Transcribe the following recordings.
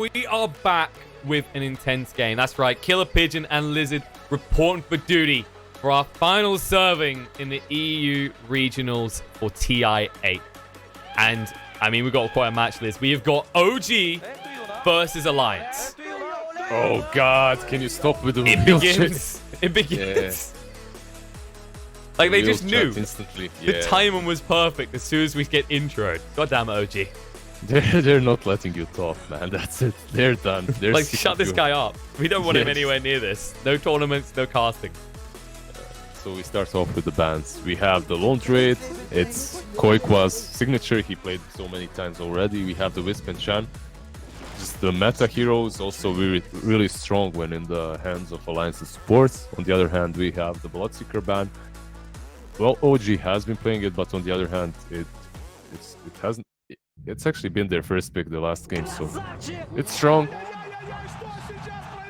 We are back with an intense game. That's right, KillerPigeon and Lizard reporting for duty for our final serving in the EU Regionals for TI8. And, I mean, we've got quite a match list. We have got OG versus Alliance. Oh, God. Can you stop with the It real begins. shit? It begins. Yeah. Like, they Real just knew. chat instantly. The Yeah. timing was perfect as soon as we get introed. God damn it, OG. They're not letting you talk, man. That's it. They're done. They're Like, sick shut of this you. guy up. We don't want him Yes. anywhere near this. No tournaments, no casting. So we start off with the bans. We have the Lone Trade. It's Koikwa's signature. He played so many times already. We have the Wisp and Chan. Just the meta heroes, also really strong when in the hands of Alliance supports. On the other hand, we have the Bloodseeker ban. Well, OG has been playing it, but on the other hand, it's actually been their first pick the last game, so it's strong.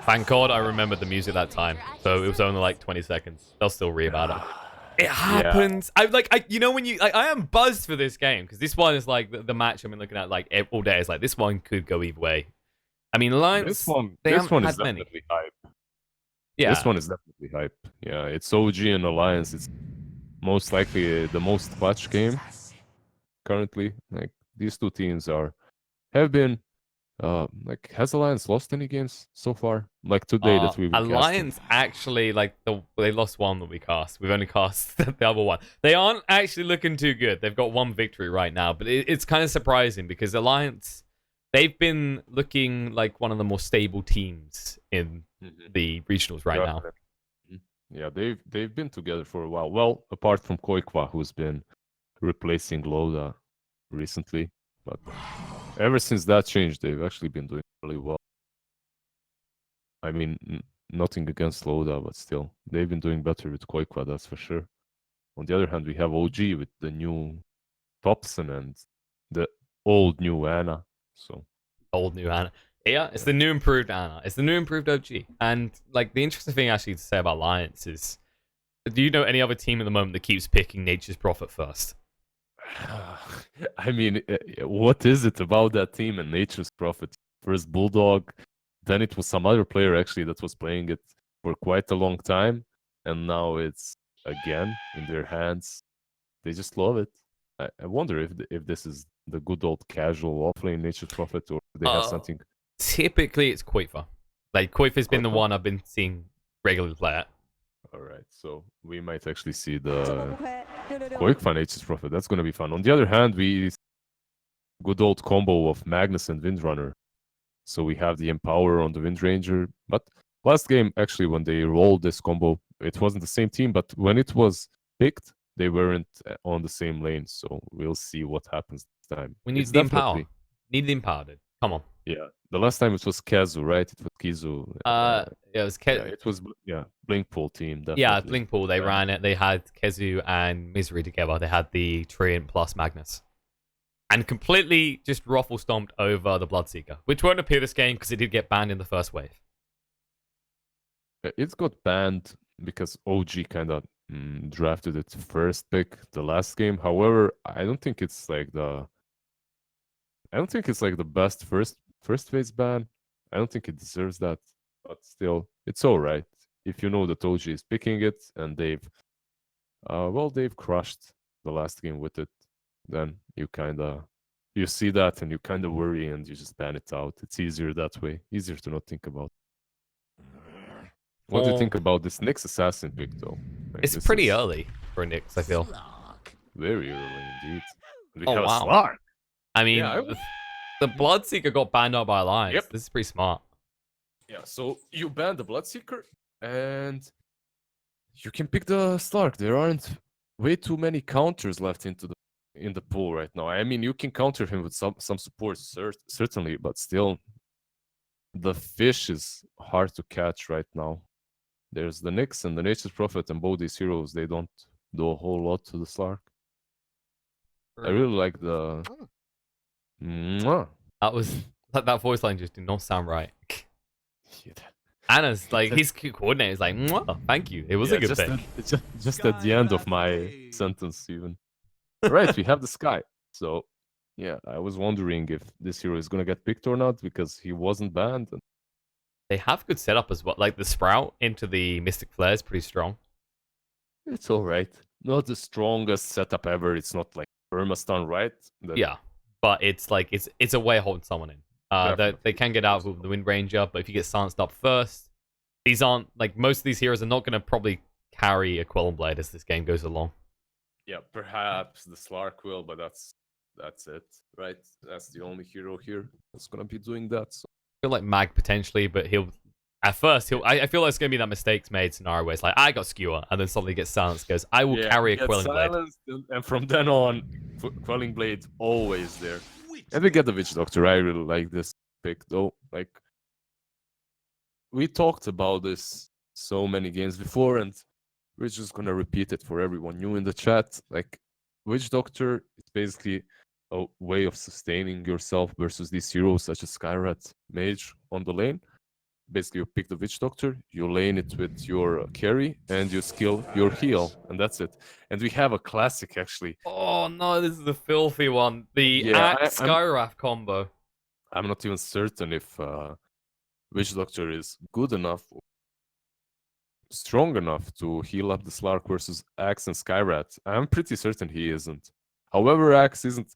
Thank God I remembered the music that time. So it was only like 20 seconds. They'll still read about it. It happens. Yeah. You know when you I am buzzed for this game because this one is like the match I've been looking at like all day. Is like this one could go either way. I mean, Alliance. This one is definitely hype. Yeah. This one is definitely hype. Yeah, it's OG and Alliance. It's most likely the most clutch game currently. Like these two teams have been. Like, has Alliance lost any games so far? Like today that we've been Alliance casting? actually they lost one that we cast. We've only cast the other one. They aren't actually looking too good. They've got one victory right now, but it's kind of surprising because Alliance they've been looking like one of the more stable teams in the regionals right now. Yeah, they've been together for a while. Well, apart from Koikwa, who's been replacing Loda recently, but ever since that changed, they've actually been doing really well. I mean, nothing against Loda, but still, they've been doing better with Koikwa, that's for sure. On the other hand, we have OG with the new Thompson and the old new Anna. So Old new Anna. Yeah, it's the new improved Anna. It's the new improved OG. And like the interesting thing actually to say about Alliance is, do you know any other team at the moment that keeps picking Nature's Prophet first? I mean, what is it about that team and Nature's Prophet? First Bulldog, then it was some other player actually that was playing it for quite a long time, and now it's again in their hands. They just love it. I wonder if this is the good old casual offlane Nature's Prophet, or they have something. Typically, it's Quaver. Like Quaver's been the one I've been seeing regularly play at. All right, so we might actually see the Koikwa Nature's Prophet. That's going to be fun. On the other hand, we good old combo of Magnus and Windrunner. So we have the Empower on the Wind Ranger. But last game, actually, when they rolled this combo, it wasn't the same team. But when it was picked, they weren't on the same lane. So we'll see what happens this time. We need the Empower. Need the Empower, dude. Come on. Yeah. The last time it was Kazu, right? It was Kizu. Yeah, it was yeah, it was Blinkpool team. Definitely. Yeah, Blinkpool. They ran it. They had Kezu and Misery together. They had the Treant plus Magnus. And completely just ruffle stomped over the Bloodseeker, which won't appear this game because it did get banned in the first wave. It got banned because OG kind of drafted its first pick the last game. However, I don't think it's like the best first phase ban. I don't think it deserves that, but still, it's all right. If you know that OG is picking it and they've crushed the last game with it, then you see that and you kind of worry and you just ban it out. It's easier that way. Easier to not think about. What do you think about this Nyx Assassin pick, though? Like, it's pretty early for Nyx, I feel. Very early indeed. Oh, wow. Slark. I mean, the Bloodseeker got banned out by Alliance. Yep. This is pretty smart. Yeah, so you ban the Bloodseeker, and you can pick the Slark. There aren't way too many counters left in the pool right now. I mean, you can counter him with some support, certainly, but still, the fish is hard to catch right now. There's the Nyx and the Nature's Prophet, and both these heroes, they don't do a whole lot to the Slark. I really like the... That voice line just did not sound right. Yeah. Anna's like, his coordinator is like, thank you. It was a good thing. Just at the end of my sentence, even. Right, we have the Sky. So, Yeah, I was wondering if this hero is gonna get picked or not because he wasn't banned. And They have good setup as well. Like the Sprout into the Mystic Flare is pretty strong. it's all right. Not the strongest setup ever. It's not like permastun, right? That Yeah, but it's like it's a way of holding someone in. They definitely. can get out with the Wind Ranger, but if you get silenced up first, these aren't like most of these heroes are not going to probably carry a Quelling Blade as this game goes along. Yeah, perhaps the Slark will, but that's it, right? That's the only hero here that's gonna be doing that. So. I feel like Mag potentially, but he'll at first he'll. I feel like it's going to be that mistakes made scenario where it's like I got Skewer, and then suddenly gets silenced. Goes I will carry a get Quelling Blade. silenced, and from then on, Quelling Blade always there. And we get the Witch Doctor. I really like this pick though. Like we talked about this so many games before, and we're just gonna repeat it for everyone new in the chat. Like Witch Doctor is basically a way of sustaining yourself versus these heroes such as Skyrat Mage on the lane. Basically, you pick the Witch Doctor, you lane it with your carry, and you skill your heal, and that's it. And we have a classic actually. Oh no, this is a filthy one. The Yeah, Axe Skywrath combo. I'm not even certain if Witch Doctor is good enough, strong enough to heal up the Slark versus Axe and Skyrat. I'm pretty certain he isn't. However, Axe isn't.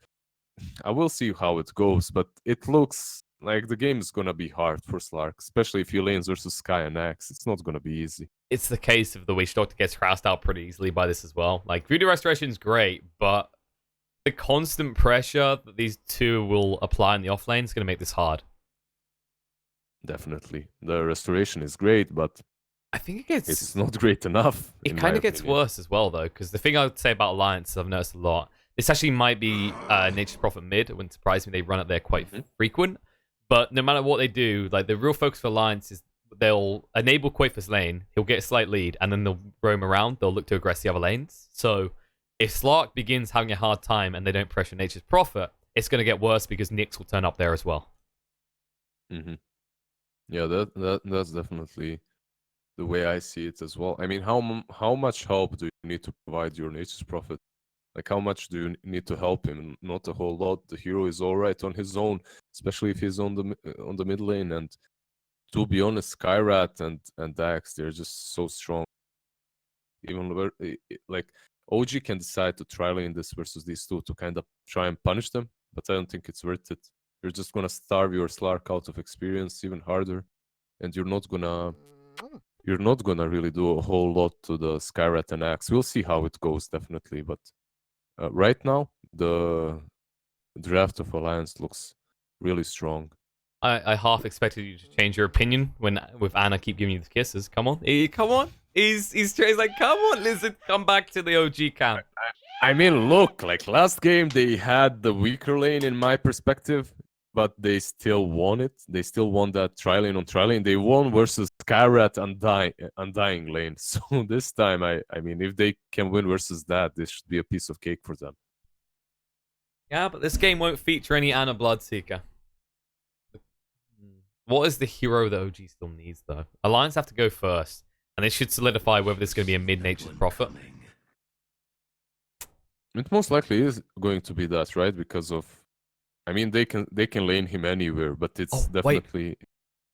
I will see how it goes, but it looks like the game is gonna be hard for Slark, especially if you lanes versus Sky and Axe. It's not gonna be easy. It's the case of the Witch Doctor gets harassed out pretty easily by this as well. Like Voodoo Restoration is great, but the constant pressure that these two will apply in the off lane is going to make this hard. Definitely, the restoration is great, but I think it gets. it's not great enough. It kind of gets worse as well, though, because the thing I would say about Alliance, I've noticed a lot. This actually might be Nature's Prophet mid. It wouldn't surprise me they run it there quite frequent. But no matter what they do, like the real focus for Alliance is they'll enable Quaither's lane, he'll get a slight lead, and then they'll roam around. They'll look to aggress the other lanes. So if Slark begins having a hard time and they don't pressure Nature's Prophet, it's going to get worse because Nyx will turn up there as well. Yeah, that's definitely the way I see it as well. I mean, how much help do you need to provide your Nature's Prophet? Like, how much do you need to help him? Not a whole lot. The hero is all right on his own, especially if he's on the mid lane. And to be honest, Skyrat and Dax, they're just so strong. Even like OG can decide to try lane this versus these two to kind of try and punish them, but I don't think it's worth it. You're just gonna starve your Slark out of experience even harder, and you're not gonna really do a whole lot to the Skyrat and Axe. We'll see how it goes, definitely, but right now the draft of Alliance looks really strong. I half expected you to change your opinion when with Anna keep giving you the kisses. Come on, come on. He's like, come on, Lizard, come back to the OG camp. I mean, look, like last game they had the weaker lane in my perspective, but they still won it. They still won that tri-lane on tri-lane. They won versus Skyrat Undying lane. So this time, I mean, if they can win versus that, this should be a piece of cake for them. Yeah, but this game won't feature any Anna Bloodseeker. What is the hero that OG still needs, though? Alliance have to go first, and they should solidify whether this is going to be a mid-nature's prophet. It most likely is going to be that, right? Because of, I mean, they can lane him anywhere, but it's definitely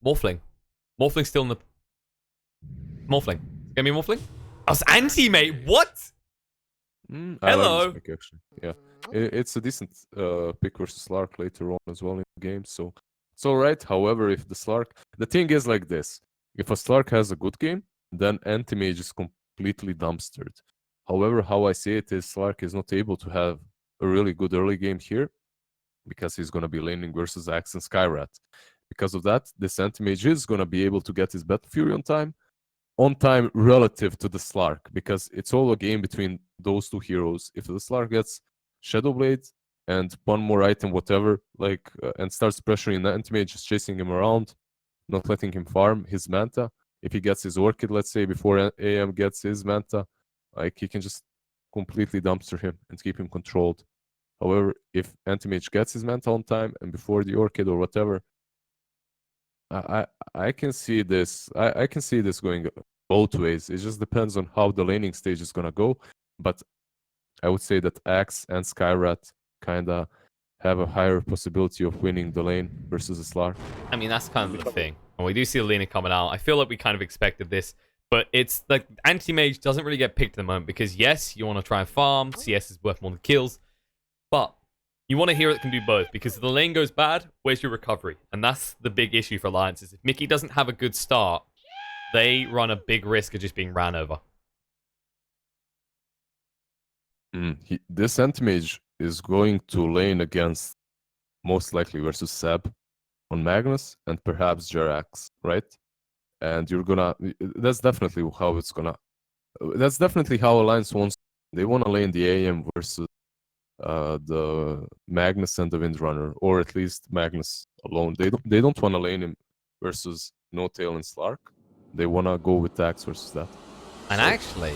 Morphling. Morphling's still in the Morphling. It's gonna be Morphling. Oh, it's anti, mate. What? Hello. Like pick, actually. Yeah, it's a decent pick versus Slark later on as well in the game, so it's all right. However, if the Slark, the thing is like this: if a Slark has a good game, then anti-mage is completely dumpstered. However, how I see it is Slark is not able to have a really good early game here because he's going to be laning versus Axe and Skyrat. Because of that, this anti-mage is going to be able to get his Battle Fury on time relative to the Slark, because it's all a game between those two heroes. If the Slark gets Shadow Blade and one more item, whatever, like, and starts pressuring the anti-mage, just chasing him around, not letting him farm his Manta. If he gets his Orchid, let's say, before AM gets his Manta, like, he can just completely dumpster him and keep him controlled. However, if anti-mage gets his Manta on time and before the Orchid or whatever, I can see this. I can see this going both ways. It just depends on how the laning stage is gonna go. But I would say that Axe and Skyrat kinda have a higher possibility of winning the lane versus a Slark. I mean, that's kind of the thing. When we do see Alina coming out, I feel like we kind of expected this. But it's like anti-mage doesn't really get picked at the moment because, yes, you want to try and farm. CS is worth more than kills. But you want a hero that can do both because if the lane goes bad, where's your recovery? And that's the big issue for Alliances. If Mickey doesn't have a good start, they run a big risk of just being ran over. This anti-mage is going to lane against, most likely versus Seb on Magnus and perhaps Jerax, right? And you're gonna, that's definitely how it's gonna, that's definitely how Alliance wants. They want to lane the AM versus the Magnus and the Windrunner, or at least Magnus alone. They don't want to lane him versus No Tail and Slark. They want to go with Dax versus that. And actually,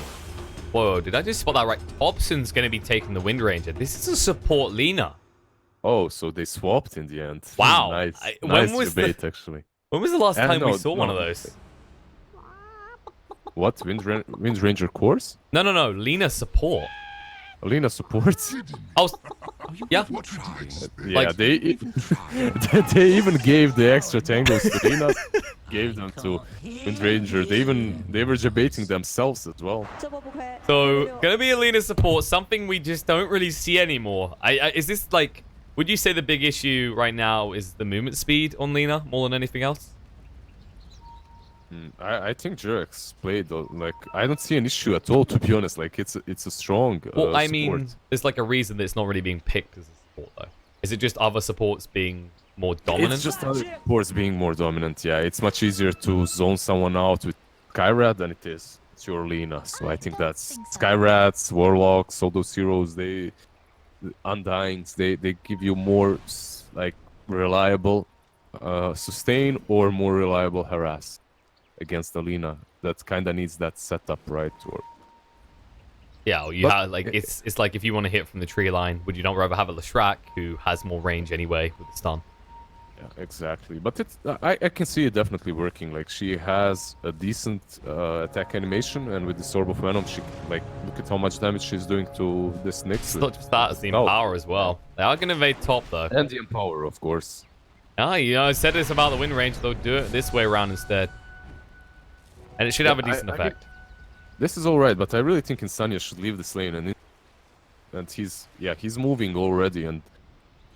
whoa, did I just spot that right? Thompson's going to be taking the Wind Ranger. This is a support Lina. Oh, so they swapped in the end. Wow. Nice. When Nice was debate, actually. When was the last time we saw one of no. those? What? Wind Ranger course? No. Lina support. Alina supports? Oh, yeah. Yeah, Like- they they even gave the extra tangles to Lina, gave them to Wind Ranger. They were debating themselves as well. So, gonna be Alina support, something we just don't really see anymore. Is this like, would you say the big issue right now is the movement speed on Lina more than anything else? I think Jerax played like I don't see an issue at all, to be honest. Like it's a strong Well, I support. mean, there's like a reason that it's not really being picked as a support though. Is it just other supports being more dominant? It's just other supports being more dominant. Yeah, it's much easier to zone someone out with Skyrad than it is with your Lina. So I think that's Skyrats, Warlocks, all those heroes. They Undyings. They give you more like reliable sustain or more reliable harass against Alina. That kind of needs that setup, right? Or Yeah, well, you have like it's like if you want to hit from the tree line, would you not rather have a Leshrac who has more range anyway with the stun? yeah, exactly. But it's I can see it definitely working. Like she has a decent attack animation, and with the Orb of Venom, she like look at how much damage she's doing to this Nyx. It's not just that, it's the Empower as well. They are going to invade top though. And the Empower, of course. Ah, you know, I said this about the Wind Range, they'll do it this way around instead. And it should have a decent effect. This is alright, but I really think Insania should leave this lane, and he's moving already, and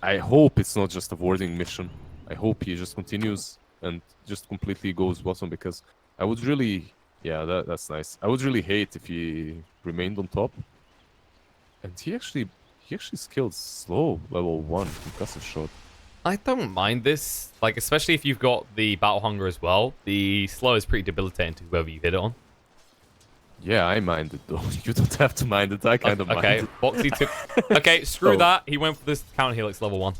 I hope it's not just a warding mission. I hope he just continues and just completely goes bottom, because I would really, that's nice. I would really hate if he remained on top. And he actually skilled slow level 1 concussive shot. I don't mind this, like especially if you've got the Battle Hunger as well. The slow is pretty debilitating to whoever you hit it on. Yeah, I mind it though. You don't have to mind it. I kind of mind Okay, it. Boxy took. Okay, screw that. He went for this counter helix level 1.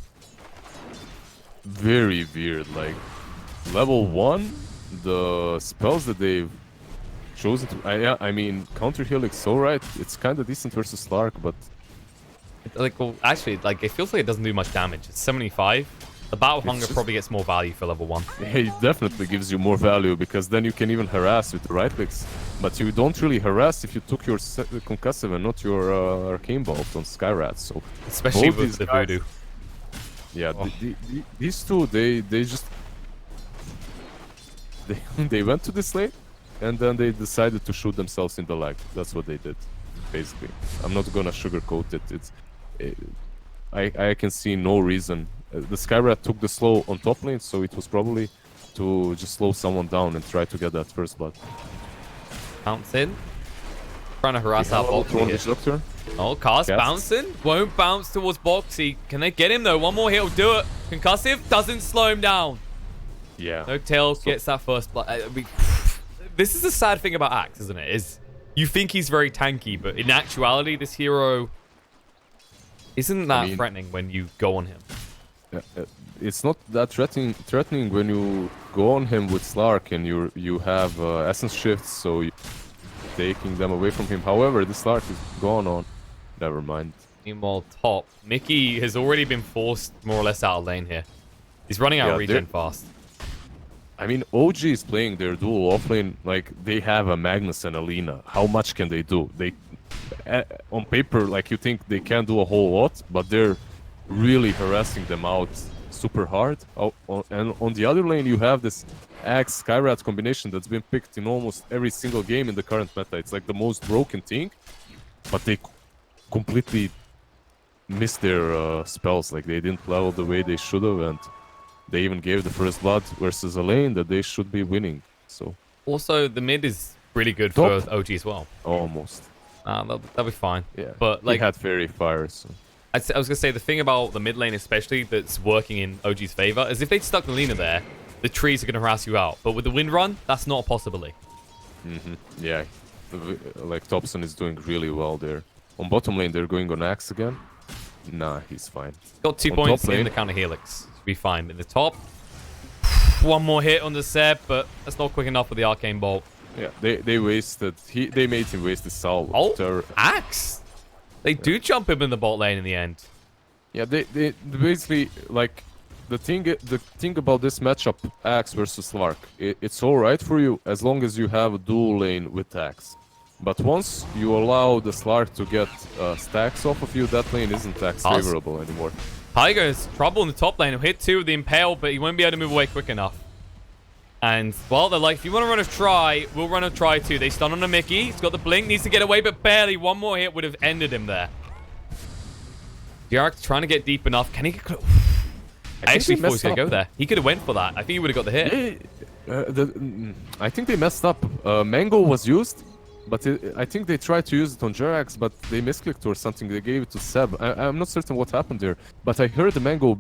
Very weird. Like level 1, the spells that they've chosen to. I mean, counter helix, alright. It's kind of decent versus Slark, but Like, well, actually, like it feels like it doesn't do much damage. It's 75. The Battle Hunger probably gets more value for level 1. it definitely gives you more value, because then you can even harass with the right clicks. But you don't really harass if you took your concussive and not your arcane bolt on Skyrat. So Especially both with these the guys- voodoo. Yeah, these two, they just they went to this lane, and then they decided to shoot themselves in the leg. That's what they did, basically. I'm not gonna sugarcoat it. I can see no reason. The Skyrat took the slow on top lane, so it was probably to just slow someone down and try to get that first blood. Bounce in. Trying to harass out Boxy here. Disruptor. Oh, Cast bouncing. Won't bounce towards Boxy. Can they get him though? One more hit will do it. Concussive doesn't slow him down. Yeah. No Tail gets that first blood. This is the sad thing about Axe, isn't it? Is you think he's very tanky, but in actuality, this hero isn't that threatening when you go on him. It's not that threatening when you go on him with Slark and you have essence shifts, so you're taking them away from him. However, the Slark is gone on. Never mind. Meanwhile, top. Mickey has already been forced more or less out of lane here. He's running out of regen fast. I mean, OG is playing their dual offlane like they have a Magnus and a Lina. How much can they do? They, on paper, like you think they can't do a whole lot, but they're really harassing them out super hard. And on the other lane, you have this Axe Skyrat combination that's been picked in almost every single game in the current meta. It's like the most broken thing, but they completely missed their spells. Like they didn't level the way they should have, and they even gave the first blood versus a lane that they should be winning. So also the mid is really good Top. for OG as well. Almost. That'll be fine. Yeah. But like he had fairy fire. So. I was gonna say the thing about the mid lane especially that's working in OG's favor is if they'd stuck Lina there, the trees are gonna harass you out. But with the wind run, that's not a possibility. Yeah. Like Thompson is doing really well there. On bottom lane, they're going on Axe again. Nah, he's fine. Got 2 On points top in lane- the counter helix. Should be fine. In the top, one more hit on the Seb, but that's not quick enough with the arcane bolt. Yeah, they wasted. They made him waste his salvo. Oh, Axe! They do jump him in the bot lane in the end. Yeah, they basically like the thing about this matchup, Axe versus Lark. It's all right for you as long as you have a dual lane with Axe. But once you allow the Slark to get stacks off of you, that lane isn't Axe favorable anymore. Tiger is trouble in the top lane. He'll hit 2 with the Impale, but he won't be able to move away quick enough. And, well, they're like, if you want to run a try, we'll run a try too. They stun on a Mickey. He's got the blink, needs to get away, but barely. One more hit would have ended him there. Jarek trying to get deep enough. Can he get... I actually thought he was going to go there. He could have went for that. I think he would have got the hit. I think they messed up. Mango was used, but I think they tried to use it on Jerax, but they misclicked or something. They gave it to Seb. I'm not certain what happened there, but I heard the Mango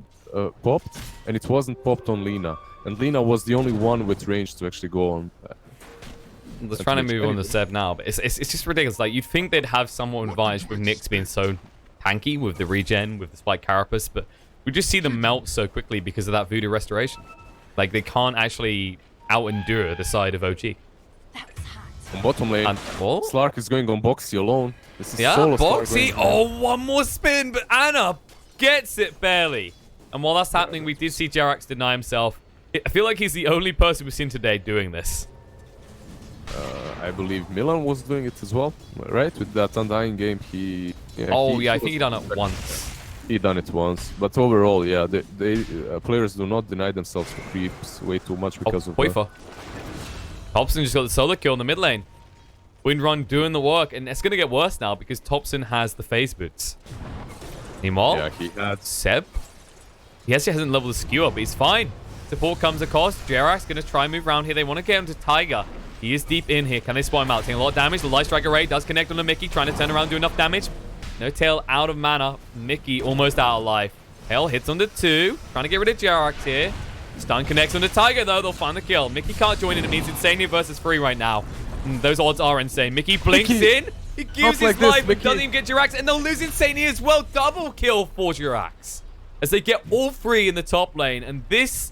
popped, and it wasn't popped on Lina. And Lina was the only one with range to actually go on. They're trying to move on to Seb now, but it's just ridiculous. Like, you'd think they'd have somewhat advantage with Nyx being so tanky with the regen, with the Spike Carapace, but we just see them melt so quickly because of that Voodoo Restoration. Like, they can't actually out-endure the side of OG. On bottom lane, Slark is going on Boxy alone. This is solo Boxy. Oh, one more spin, but Anna gets it barely. And while that's happening, we did see Jerax deny himself. I feel like he's the only person we've seen today doing this. I believe Milan was doing it as well, right? With that Undying game, I think he done it once. He done it once, but overall, yeah, players do not deny themselves for creeps way too much because of Qualifier. Thompson just got the solo kill in the mid lane. Windrun doing the work, and it's going to get worse now because Thompson has the phase boots. Anymore? Yeah, he had Seb. He actually hasn't leveled the skewer, but he's fine. Support comes across. Jerax going to try and move around here. They want to get him to Tiger. He is deep in here. Can they spot him out? Taking a lot of damage. The Light Strike Array does connect on the Mickey. Trying to turn around, do enough damage. No tail, out of mana. Mickey almost out of life. Hell hits onto 2. Trying to get rid of Jerax here. Stun connects onto Tiger, though. They'll find the kill. Mickey can't join in. It means Insania versus free right now. Those odds are insane. Mickey blinks in. He gives his life, but doesn't even get Jerax. And they'll lose Insania as well. Double kill for Jerax. As they get all 3 in the top lane. And this...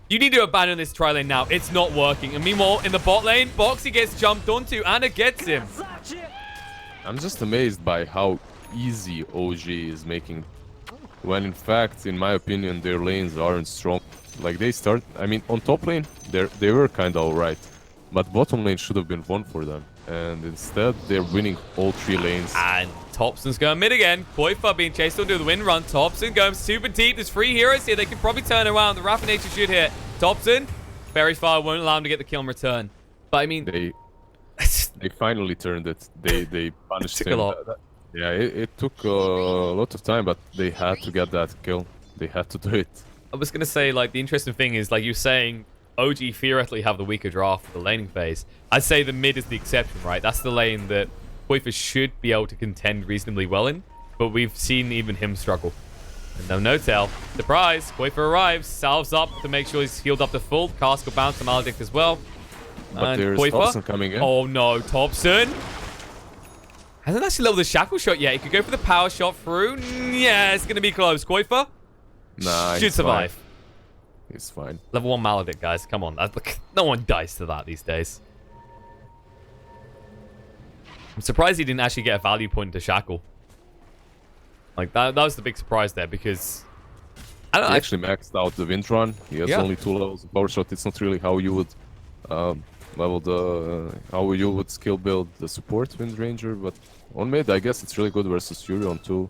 You need to abandon this tri lane now. It's not working. And meanwhile, in the bot lane, Boxy gets jumped onto. Anna gets him. I'm just amazed by how easy OG is making. When in fact, in my opinion, their lanes aren't strong. Like they start, I mean, on top lane, they were kind of alright. But bottom lane should have been won for them. And instead, they're winning all 3 lanes. And Thompson's going mid again. Koifa being chased onto the wind run. Thompson going super deep. There's 3 heroes here. They can probably turn around. The Raffinator should hit. Thompson, Fairy Fire won't allow him to get the kill in return. But I mean... They finally turned it. They punished him. It took a lot. Yeah, it took a lot of time, but they had to get that kill. They had to do it. I was going to say, like, the interesting thing is, like you're saying, OG theoretically have the weaker draft for the laning phase. I'd say the mid is the exception, right? That's the lane that Koifa should be able to contend reasonably well in, but we've seen even him struggle. And no tail. Surprise! Koifa arrives, salves up to make sure he's healed up to full. Cask will bounce to Maledict as well. But and there's Koifa. Thompson coming in. Oh no, Thompson! Hasn't actually leveled the shackle shot yet. He could go for the power shot through. Yeah, it's going to be close. Koifa should survive. Fine. He's fine. Level 1 Maledict, guys. Come on. No one dies to that these days. I'm surprised he didn't actually get a value point to shackle. Like, that was the big surprise there because... I don't know. He actually maxed out the wind run. He has only 2 levels of power shot. It's not really how you would level the... how you would skill build the support wind ranger, but on mid, I guess it's really good versus Furion too.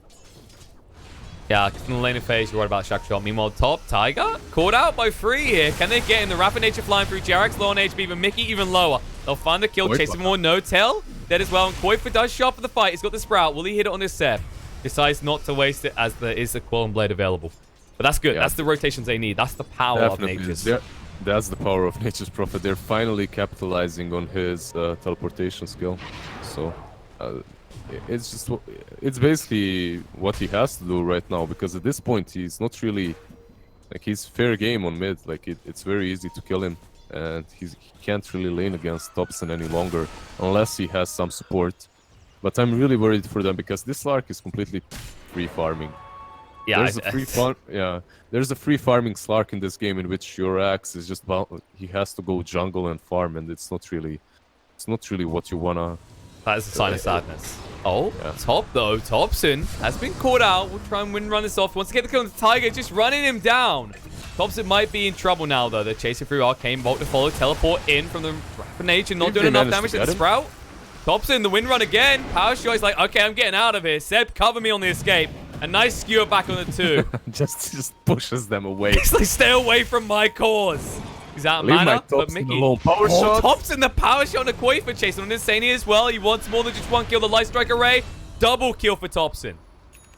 Yeah, in the lane of phase, you're worried about Shack Shot. Meanwhile, top, Tiger, caught out by 3 here. Can they get in? The Rapid Nature flying through. Jarek's low on HP, but Mickey even lower. They'll find the kill, chasing more no-tail. Dead as well, and Koifa does show up for the fight. He's got the Sprout. Will he hit it on this Seb? Decides not to waste it as there is a Quelling Blade available. But that's good. Yeah. That's the rotations they need. That's the power of Nature's. That's the power of Nature's Prophet. They're finally capitalizing on his teleportation skill. So it's basically what he has to do right now, because at this point he's not really like, he's fair game on mid. Like it's very easy to kill him, and he can't really lane against Thompson any longer unless he has some support. But I'm really worried for them because this Slark is completely free farming. Yeah, there's a free farming Slark in this game in which your axe is just he has to go jungle and farm, and it's not really what you wanna. That is a sign of sadness. Oh, yeah. Top though, Thompson has been caught out. We'll try and run this off. Wants to get the kill on the Tiger, just running him down. Thompson might be in trouble now though. They're chasing through Arcane Bolt to follow, teleport in from the Rapid Nature, not doing enough damage to the Sprout. Thompson, the wind run again. Power shot. He's like, okay, I'm getting out of here. Seb, cover me on the escape. A nice skewer back on the 2. just pushes them away. He's like, stay away from my cause. He's out of mana, but Mickey. Power shot. Thompson, the power shot on the Qualifier chasing on Insane as well. He wants more than just 1 kill. The Light Strike Array, double kill for Thompson.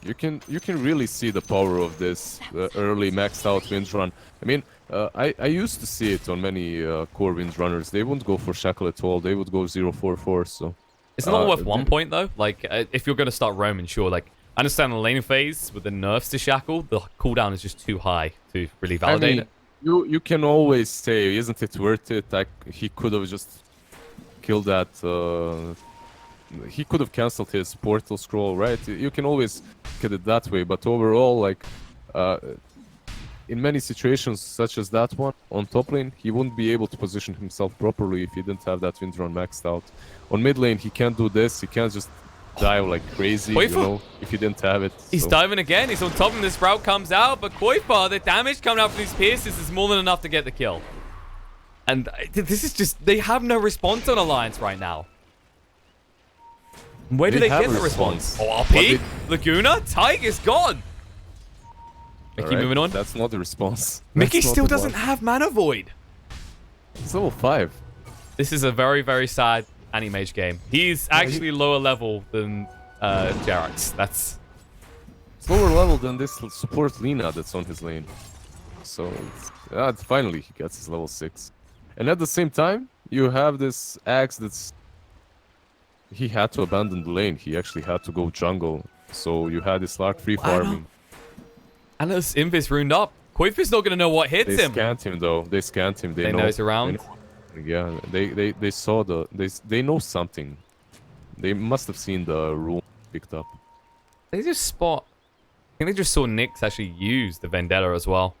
You can really see the power of this early maxed out wind run. I mean, I used to see it on many core wind runners. They wouldn't go for Shackle at all. They would go 0-4-4. So it's not worth 1 point though. Like if you're going to start roaming, sure. Like I understand the laning phase with the nerfs to Shackle, the cooldown is just too high to really validate it. You can always say, isn't it worth it? Like he could have just killed that. He could have cancelled his portal scroll, right? You can always get it that way, but overall, like in many situations such as that one on top lane, he wouldn't be able to position himself properly if he didn't have that wind run maxed out. On mid lane, he can't do this. He can't just dive like crazy, you know, if he didn't have it. He's diving again. He's on top of him. The Sprout comes out, but Koifa, the damage coming out from these pierces is more than enough to get the kill. And this is just, they have no response on Alliance right now. Where do they get the response? Oh, RP? Laguna? Tiger's gone. Mickey moving on. That's not the response. Mickey still doesn't have Mana Void. It's level 5. This is a very, very sad Anti-Mage game. He's actually lower level than Jarax. It's lower level than this support Lina that's on his lane. So finally he gets his level 6. And at the same time, you have this axe that's... He had to abandon the lane. He actually had to go jungle. So you had this Lark free farming. And this Invis ruined up. Koifa's not going to know what hits him. They scanned him though. They scanned him. They know he's around. Yeah, they saw they know something. They must have seen the rune picked up. They just spot. I think they just saw Nyx actually use the Vendetta as well.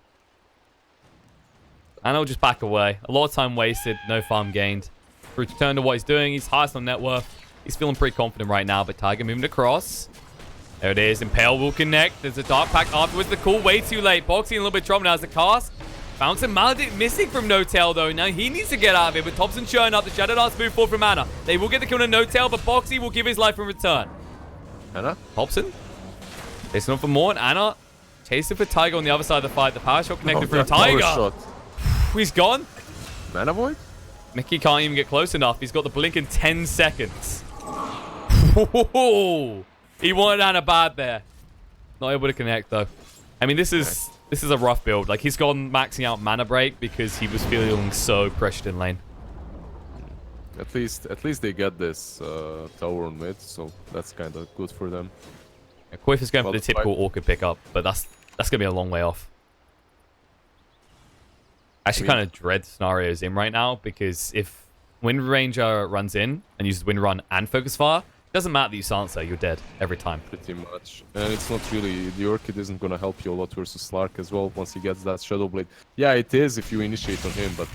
And I'll just back away. A lot of time wasted, no farm gained. Return to what he's doing. He's highest on net worth. He's feeling pretty confident right now, but Tiger moving across. There it is. Impale will connect. There's a Dark Pact afterwards. The call way too late. Boxy in a little bit of trouble now as the cast. Fountain Maledict missing from No-Tail though. Now he needs to get out of it, but Thompson showing up. The Shadow Darts move forward from Anna. They will get the kill on No-Tail, but Boxy will give his life in return. Anna? Thompson. Chasing on for more, and Anna chasing for Tiger on the other side of the fight. The power shot connected through Tiger. He's gone. Mana Void? Mickey can't even get close enough. He's got the blink in 10 seconds. He wanted Anna bad there. Not able to connect though. I mean, this is a rough build. Like, he's gone maxing out Mana Break because he was feeling so pressured in lane. At least they get this tower on mid, so that's kind of good for them. Yeah, Quiff is going for the typical Orchid pickup, but that's going to be a long way off. I actually kind of dread scenarios in right now, because if Wind Ranger runs in and uses Wind Run and Focus Fire, it doesn't matter that you silence her, you're dead every time. Pretty much. And it's not really... The Orchid isn't going to help you a lot versus Slark as well once he gets that Shadow Blade. Yeah, it is if you initiate on him, but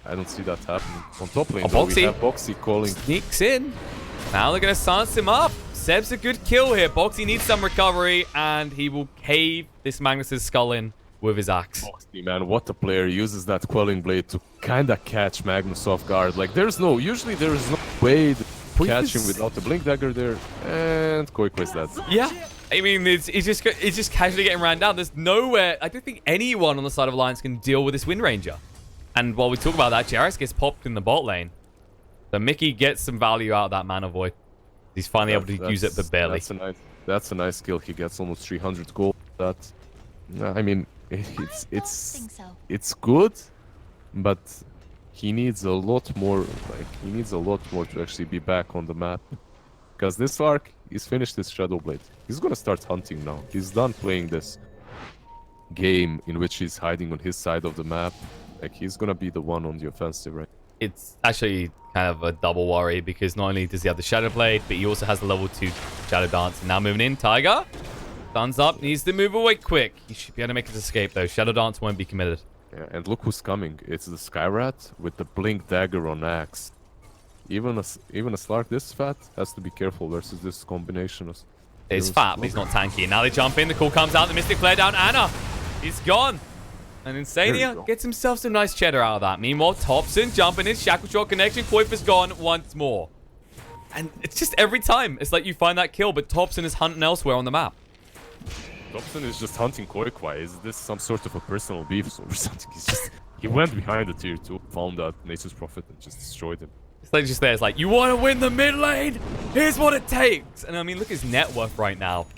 I don't see that happening. On top lane, though, we have Boxy calling. Sneaks in. Now they're going to silence him up. Seb's a good kill here. Boxy needs some recovery, and he will cave this Magnus's skull in with his axe. Boxy, man, what a player. Uses that Quelling Blade to kind of catch Magnus off guard. Like, usually there is no way to catch him without the Blink Dagger there. And Koiko's dead. Yeah. I mean, it's just casually getting ran down. There's nowhere. I don't think anyone on the side of Alliance can deal with this Wind Ranger. And while we talk about that, Jairus gets popped in the bot lane. So Mickey gets some value out of that Mana Void. He's finally able to use it, but barely. That's a nice skill. He gets almost 300 gold. That, I mean, it's good, but he needs a lot more. Like he needs a lot more to actually be back on the map. Because this arc, he's finished his Shadow Blade. He's gonna start hunting now. He's done playing this game in which he's hiding on his side of the map. Like he's gonna be the one on the offensive, right? It's actually kind of a double worry because not only does he have the Shadow Blade, but he also has the level 2 Shadow Dance. And now moving in, Tiger. Thumbs up, needs to move away quick. He should be able to make his escape though. Shadow Dance won't be committed. Yeah, and look who's coming. It's the Skyrat with the Blink Dagger on Axe. Even a Slark this fat has to be careful versus this combination of... He's fat, but he's not tanky. And now they jump in, the call comes out, the Mystic Flare down, Ana. He's gone. And Insania gets himself some nice cheddar out of that. Meanwhile, Thompson jumping in, Shackle Shot connection, Qualifiers gone once more. And it's just every time, it's like you find that kill, but Thompson is hunting elsewhere on the map. Thompson is just hunting Koikwa. Is this some sort of a personal beef or something? He went behind the tier 2, found that Nature's Prophet and just destroyed him. It's like just there, it's like, you want to win the mid lane? Here's what it takes. And I mean, look at his net worth right now.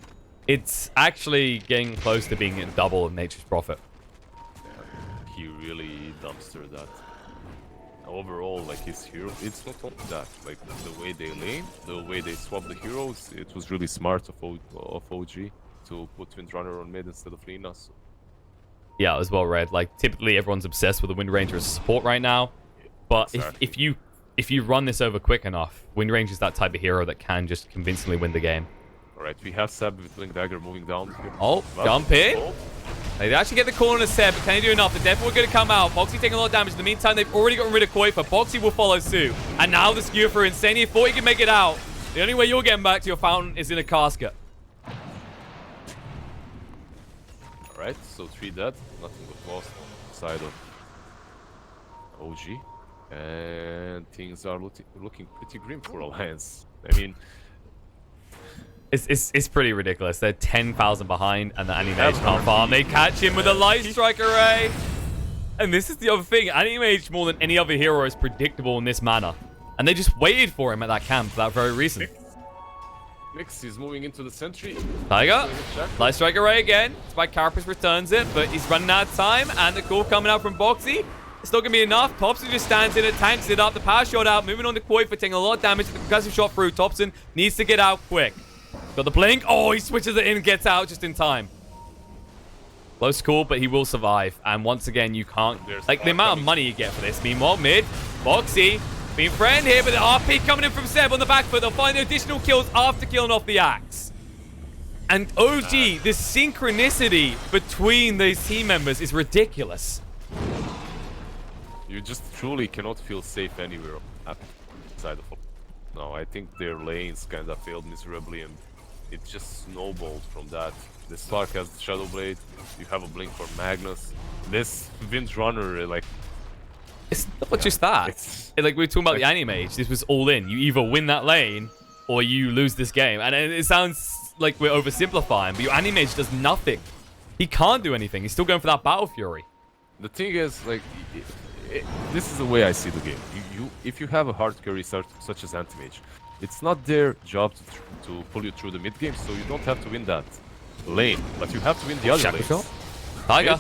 It's actually getting close to being a double of Nature's Prophet. Yeah, he really dumpstered that. Overall, like his hero, it's not only that. Like the way they lane, the way they swap the heroes, it was really smart of OG to put Windrunner on mid instead of Lina. So. Yeah, it was well read. Like typically everyone's obsessed with the Wind Ranger as support right now. But exactly. if you run this over quick enough, Wind Ranger is that type of hero that can just convincingly win the game. Alright, we have Seb with Blink Dagger moving down here. Oh, jump in. They actually get the call on a Seb, but can he do enough? The Death Ward going to come out. Boxy taking a lot of damage. In the meantime, they've already gotten rid of Koifa. Boxy will follow suit. And now the skewer for Insane. He thought he could make it out. The only way you're getting back to your fountain is in a casket. Alright, so 3 dead. Nothing but lost on the side of OG. And things are looking pretty grim for Alliance. I mean... It's pretty ridiculous. They're 10,000 behind, and the Animage can't farm. They catch him with a Light Strike Array. And this is the other thing. Animage, more than any other hero, is predictable in this manner. And they just waited for him at that camp for that very reason. Mix is moving into the sentry. Tiger, Light Strike Array again. Spike Carapace returns it, but he's running out of time. And the call coming out from Boxy. It's not going to be enough. Thompson just stands in it, tanks it up. The power shot out, moving on to Koi for taking a lot of damage. The concussive shot through. Thompson needs to get out quick. Got the blink. Oh, he switches it in, gets out just in time. Close call, but he will survive. And once again, you can't... Like, the amount of money you get for this. Meanwhile, mid, Boxy, being friend here, but the RP coming in from Seb on the back foot. They'll find the additional kills after killing off the Axe. And OG, the synchronicity between these team members is ridiculous. You just truly cannot feel safe anywhere outside of... No, I think their lanes kind of failed miserably, and it just snowballed from that. The Slark has the Shadow Blade, you have a blink for Magnus. This Windrunner, like... It's not just that. Like, we were talking about the Animage. This was all in. You either win that lane, or you lose this game. And it sounds like we're oversimplifying, but your Animage does nothing. He can't do anything. He's still going for that Battle Fury. The thing is, like... this is the way I see the game. If you have a hard carry such as Anti-Mage, it's not their job to pull you through the mid game, so you don't have to win that lane, but you have to win the other lanes. Tiger.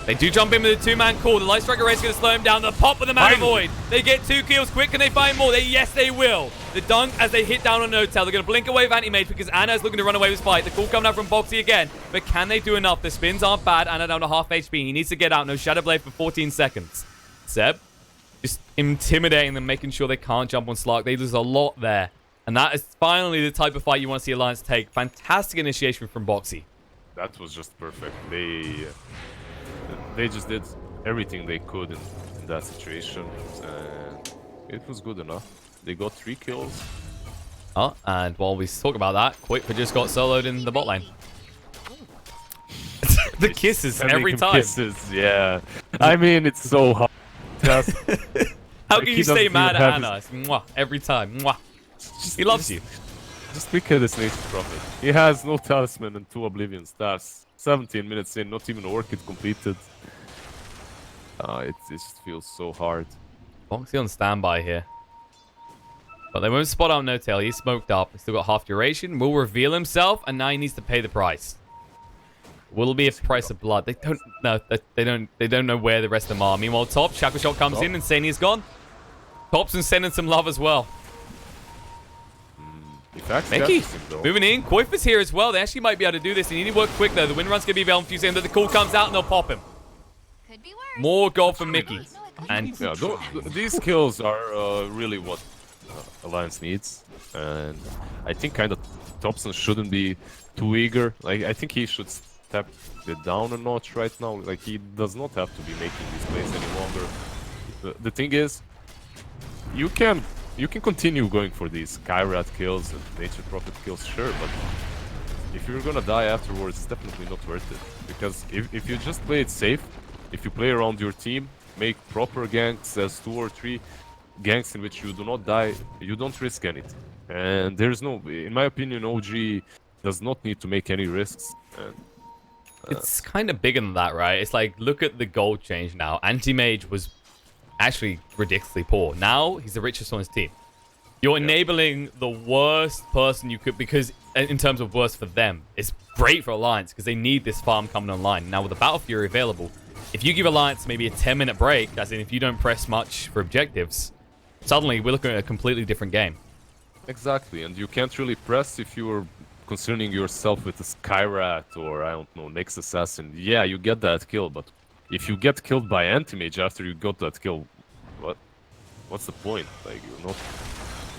They do jump in with a 2-man call. The Light Striker Race is going to slow him down. The pop with the Mana Void. They get 2 kills quick. Can they find more? Yes, they will. The dunk as they hit down on No-Tail. They're going to blink away with Anti-Mage because Ana is looking to run away with Fight. The call coming out from Boxy again. But can they do enough? The spins aren't bad. Ana down to half HP. He needs to get out. No Shadow Blade for 14 seconds. Seb, just intimidating them, making sure they can't jump on Slark. They lose a lot there. And that is finally the type of fight you want to see Alliance take. Fantastic initiation from Boxy. That was just perfect. They just did everything they could in that situation. And it was good enough. They got 3 kills. Oh, and while we talk about that, Qualifiers just got soloed in the bot lane. The kisses every time. Kisses, yeah. I mean, it's so hard. How can you stay mad at Ana? It's mwah, every time. Mwah. He loves you. just look at this Nature Prophet. He has no Talisman and 2 Oblivion Staffs. 17 minutes in, not even Orchid completed. It just feels so hard. Boxy on standby here. But they won't spot out No Tail. He's smoked up. He's still got half duration. Will reveal himself, and now he needs to pay the price. Will be a price of blood. They don't know. They don't know where the rest of them are. Meanwhile, Top Shackle Shot comes in, and Sania's gone. Top's and sending some love as well. Mickey moving in. Qualifiers here as well. They actually might be able to do this. They need to work quick though. The win run's gonna be Veil Infused, but the call comes out and they'll pop him. Could be worse. More gold for Mickey. And yeah, these kills are really what Alliance needs, and I think kind of Thompson shouldn't be too eager. Like I think he should step it down a notch right now. Like he does not have to be making these plays any longer. The thing is, you can continue going for these Kyrat kills and Nature Prophet kills, sure, but if you're gonna die afterwards, it's definitely not worth it. Because if you just play it safe, if you play around your team, make proper ganks as 2 or 3 ganks in which you do not die, you don't risk anything. And there's no, in my opinion, OG does not need to make any risks. And, it's kind of bigger than that, right? It's like, look at the gold change now. Anti-Mage was actually ridiculously poor. Now, he's the richest on his team. You're enabling the worst person you could, because in terms of worst for them, it's great for Alliance because they need this farm coming online. Now, with the Battle Fury available, if you give Alliance maybe a 10-minute break, as in if you don't press much for objectives, suddenly we're looking at a completely different game. Exactly, and you can't really press if you're concerning yourself with a Skyrat or, I don't know, Next Assassin. Yeah, you get that kill, but if you get killed by Anti-Mage after you got that kill, what's the point? Like, you're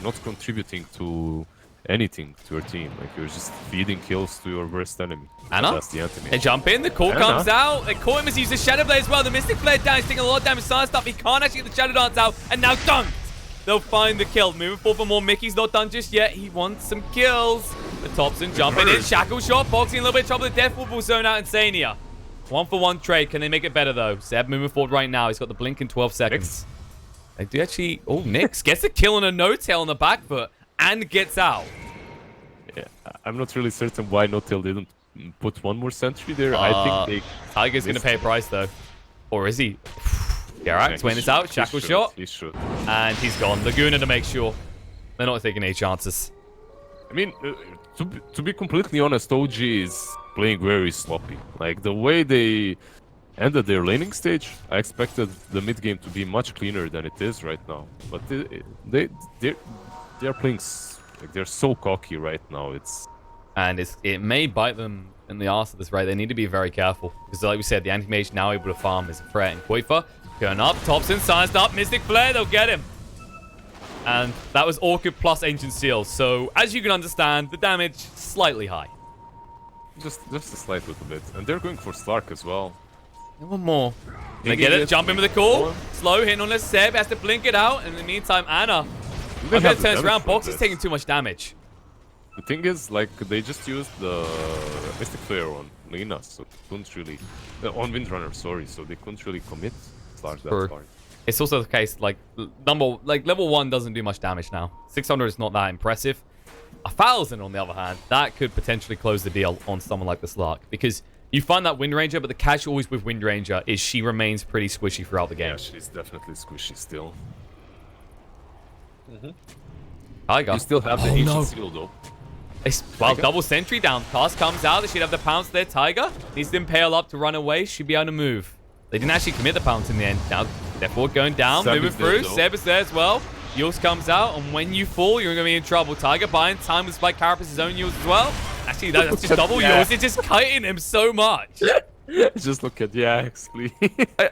not contributing to anything to your team. Like, you're just feeding kills to your worst enemy. Anna? That's the Anti-Mage. They jump in, the call comes out. They caught him as he used the Shadow Blade as well. The Mystic Blade down, he's taking a lot of damage. Silence up, he can't actually get the Shadow Dance out, and now done! They'll find the kill. Moving forward for more. Mickey's not done just yet. He wants some kills. The Thompson jumping in. Shackle Shot. Boxing a little bit of trouble. The Death Wolf will zone out Insania. 1-for-1 trade. Can they make it better, though? Zeb moving forward right now. He's got the blink in 12 seconds. They do actually... Oh, Nyx gets a kill on a no-tail on the back foot and gets out. Yeah, I'm not really certain why no-tail didn't put one more sentry there. I think they... Tiger's going to pay a price, though. Or is he? Garak's weighing this out. Shackle Shot. He should. And he's gone. Laguna to make sure. They're not taking any chances. I mean, to be completely honest, OG is playing very sloppy. Like, the way they ended their laning stage, I expected the mid game to be much cleaner than it is right now. But they're playing... Like, they're so cocky right now. And it may bite them in the arse at this rate. They need to be very careful. Because like we said, the Anti-Mage now able to farm is a threat. And Qualifier going up, Thompson sized up, Mystic Flare, they'll get him. And that was Orchid plus Ancient Seal. So as you can understand, the damage slightly high. Just a slight little bit. And they're going for Slark as well. One more. They get it, jump in with the call. Slow hitting on the Seb, has to blink it out. And in the meantime, Anna turns around. Box is taking too much damage. The thing is, like, they just used the Mystic Flare on Lina, so they couldn't really... on Windrunner, sorry, so they couldn't really commit Slark that hard. It's also the case, like, level 1 doesn't do much damage now. 600 is not that impressive. 1,000, on the other hand, that could potentially close the deal on someone like the Slark. Because you find that Wind Ranger, but the catch always with Wind Ranger is she remains pretty squishy throughout the game. Yeah, she's definitely squishy still. Tiger. You still have the Ancient Seal, though. Well, double sentry down. Cast comes out. They should have the pounce there. Tiger needs to impale up to run away. Should be able to move. They didn't actually commit the pounce in the end. Now, therefore, going down, moving through. Seb is there as well. Yules comes out, and when you fall, you're going to be in trouble. Tiger buying time with Spike Carapace's own Yules as well. Actually, that's just double Yules. It's just kiting him so much. Just look at Yax, please.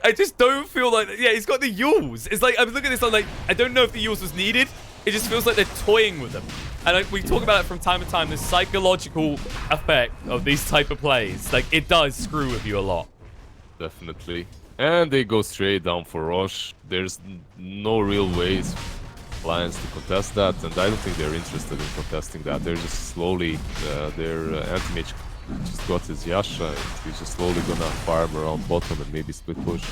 I just don't feel like... Yeah, he's got the Yules. It's like, I'm looking at this, I'm like, I don't know if the Yules was needed. It just feels like they're toying with them. And we talk about it from time to time, the psychological effect of these type of plays. Like, it does screw with you a lot. Definitely. And they go straight down for Roche. There's no real ways Alliance to contest that, and I don't think they're interested in contesting that. They're just slowly, their Anti-Mage just got his Yasha, and he's just slowly gonna farm around bottom and maybe split push.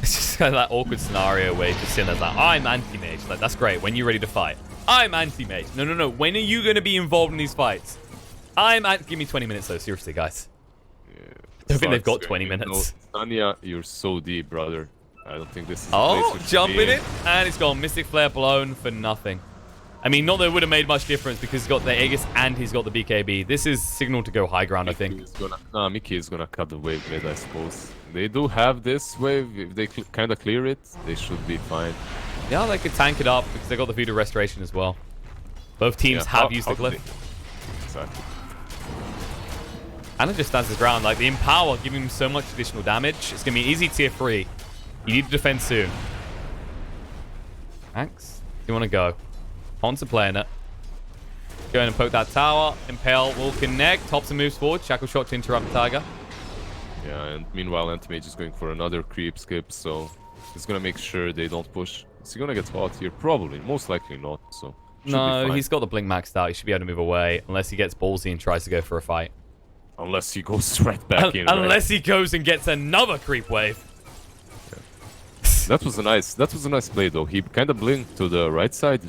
It's just kind of that awkward scenario where you're just sitting there like, I'm Anti-Mage. Like, that's great. When you're ready to fight. I'm anti-mage. No, no, no. When are you going to be involved in these fights? Give me 20 minutes, though. Seriously, guys. Yeah, I don't think they've got Sark's 20 going, minutes. Tanya, you're so deep, brother. I don't think this is Oh, the place jumping it. And it's gone. Mystic Flare blown for nothing. I mean, not that it would have made much difference because he's got the Aegis and he's got the BKB. This is signal to go high ground, I think. Mickey is gonna cut the wave mid, I suppose. They do have this wave. If they kind of clear it, they should be fine. Yeah, they could tank it up because they got the Voodoo Restoration as well. Both teams have used the Glyph. Exactly. Anna just stands his ground. Like, the Empower giving him so much additional damage. It's going to be easy tier 3. You need to defend soon. Max, you want to go? Ponce playing it. Go in and poke that tower. Impale will connect. Thompson moves forward. Shackle shot to interrupt Tiger. Yeah, and meanwhile, Anti-Mage is going for another creep skip, so he's gonna make sure they don't push. Is he gonna get caught here? Probably. Most likely not, so... No, he's got the blink maxed out. He should be able to move away unless he gets ballsy and tries to go for a fight. Unless he goes right back in. Unless he goes and gets another creep wave. That was a nice play though. He kind of blinked to the right side,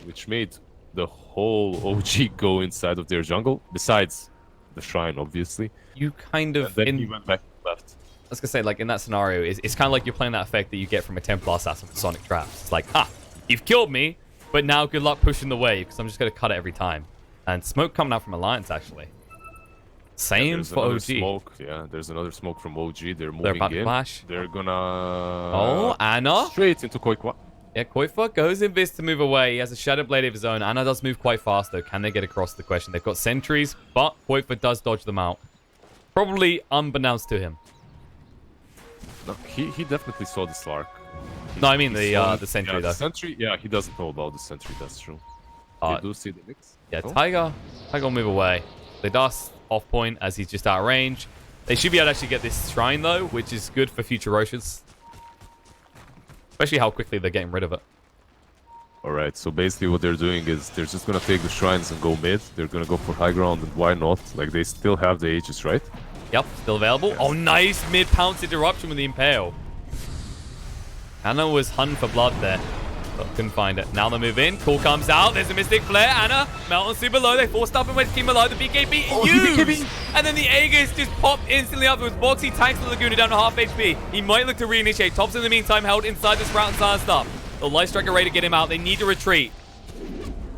which made the whole OG go inside of their jungle. Besides the shrine, obviously. You kind of... And then he went back left. I was gonna say, like, in that scenario, it's kind of like you're playing that effect that you get from a Templar Assassin with Sonic Traps. It's like, you've killed me, but now good luck pushing the wave because I'm just gonna cut it every time. And smoke coming out from Alliance, actually. Same for OG. Smoke. Yeah, there's another smoke from OG. They're moving about to in. flash. They're gonna... Oh, Anna. Straight into Koikwa. Yeah, Koifa goes in this to move away. He has a Shadow Blade of his own. Anna does move quite fast, though. Can they get across the question? They've got sentries, but Koifa does dodge them out. Probably unbeknownst to him. No, he definitely saw the Slark. No, I mean the sentry, yeah, though. The sentry? Yeah, he doesn't know about the sentry. That's true. They do see the mix. Yeah, Oh. Tiger will move away. They dust off point as he's just out of range. They should be able to actually get this shrine, though, which is good for future Roshas. Especially how quickly they're getting rid of it. Alright, so basically what they're doing is they're just gonna take the shrines and go mid. They're gonna go for high ground, and why not? Like, they still have the Aegis, right? Yep, still available. Oh, nice mid-pounce interruption with the Impale. Anna was hunting for blood there, but couldn't find it. Now they move in. Call comes out. There's a Mystic Flare. Anna, Melton super low. They forced up and went to keep him alive. The BKB used. And then the Aegis just popped instantly afterwards. Boxy tanks the Laguna down to half HP. He might look to reinitiate. Tops in the meantime held inside the Sprout and Sand stuff. The Light Striker ready to get him out. They need to retreat.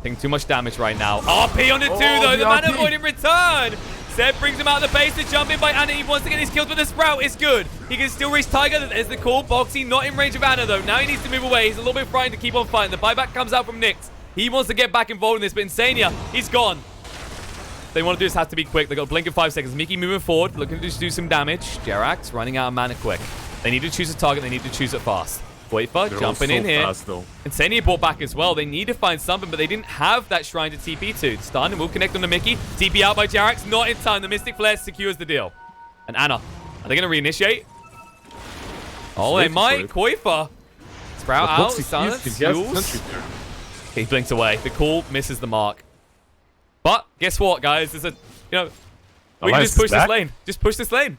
Taking too much damage right now. RP on the 2 though. The Mana Void in return. Seb brings him out of the base to jump in by Anna. He wants to get his kills, but the Sprout is good. He can still reach Tiger. There's the call. Boxy not in range of Anna, though. Now he needs to move away. He's a little bit frightened to keep on fighting. The buyback comes out from Nyx. He wants to get back involved in this, but Insania, he's gone. They want to do this has to be quick. They got a blink in 5 seconds. Mickey moving forward, looking to just do some damage. Jerax running out of mana quick. They need to choose a target. They need to choose it fast. Koifa jumping in here. Insania brought back as well. They need to find something, but they didn't have that shrine to TP to. Stun and will connect on to Mickey. TP out by Jerax. Not in time. The Mystic Flare secures the deal. And Anna, are they going to reinitiate? Oh, they might. Koifa. Sprout out. Silence. He blinks away. The call misses the mark. But guess what, guys? There's a, we can just push this lane. Just push this lane.